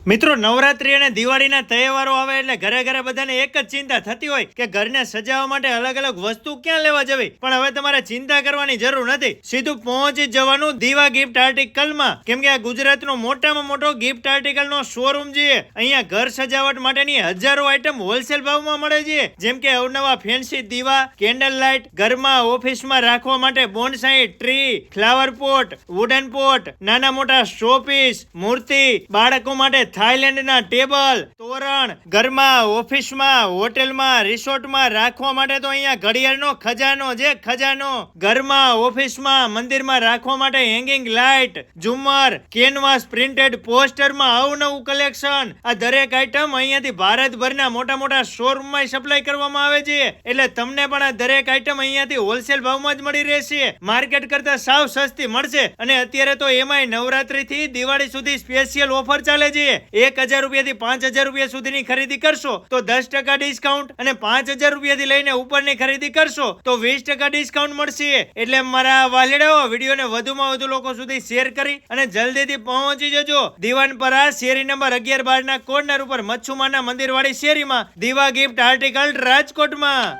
મિત્રો, નવરાત્રી અને દિવાળીના તહેવારો આવે એટલે ઘરે ઘરે બધાને એક જ ચિંતા થતી હોય કે ઘરને સજાવવા માટે અલગ અલગ વસ્તુ ક્યાં લેવા જવી. પણ હવે તમારે ચિંતા કરવાની જરૂર નથી. સીધું પહોંચી જવાનું દીવા ગિફ્ટ આર્ટિકલમાં, કેમ કે આ ગુજરાતનો મોટામાં મોટો ગિફ્ટ આર્ટિકલનો શોરૂમ છે. અહીંયા ઘર સજાવટ માટેની હજારો આઇટમ હોલસેલ ભાવમાં મળે છે. જેમ કે અવનવા ફેન્સી દીવા, કેન્ડલ લાઇટ, ઘરમાં ઓફિસમાં રાખવા માટે bonsai tree, flower pot, wooden pot, નાના મોટા શોપીસ, મૂર્તિ, બાળકો માટે થાઈલેન્ડના ટેબલ, તોરણ, ઘરમાં, ઓફિસમાં, હોટેલમાં, રિસોર્ટમાં રાખવા માટે તો અહીંયા ઘડિયાળનો ખજાનો છે, ખજાનો. ઘરમાં, ઓફિસમાં, મંદિરમાં રાખવા માટે હેંગિંગ લાઇટ, ઝુમર, કેનવાસ, પ્રિન્ટેડ પોસ્ટરમાં અવનવું કલેક્શન. આ દરેક આઈટમ અહીંયાથી ભારતભરના મોટા મોટા શોરૂમમાં સપ્લાય કરવામાં આવે છે. એટલે તમને પણ આ દરેક આઈટમ અહીંયાથી હોલસેલ ભાવમાં જ મળી રહેશે. માર્કેટ કરતા સાવ સસ્તી મળશે. અને અત્યારે તો એમાંય નવરાત્રીથી દિવાળી સુધી સ્પેશિયલ ઓફર ચાલે છે. 1000 રૂપિયાથી 5000 રૂપિયા સુધીની ખરીદી કરશો તો 10% ડિસ્કાઉન્ટ, અને 5000 રૂપિયાથી લઈને ઉપરની ખરીદી કરશો તો 20% ડિસ્કાઉન્ટ મળશે. એટલે મારા વાલીડાઓ, વિડીયોને વધુમાં વધુ લોકો સુધી શેર કરી અને જલ્દીથી પહોંચી જજો. દીવાનપરા શેરી નંબર 11-12 ના કોર્નર ઉપર મચ્છુમાના મંદિર વાળી શેરીમાં દીવા ગિફ્ટ આર્ટિકલ રાજકોટમાં.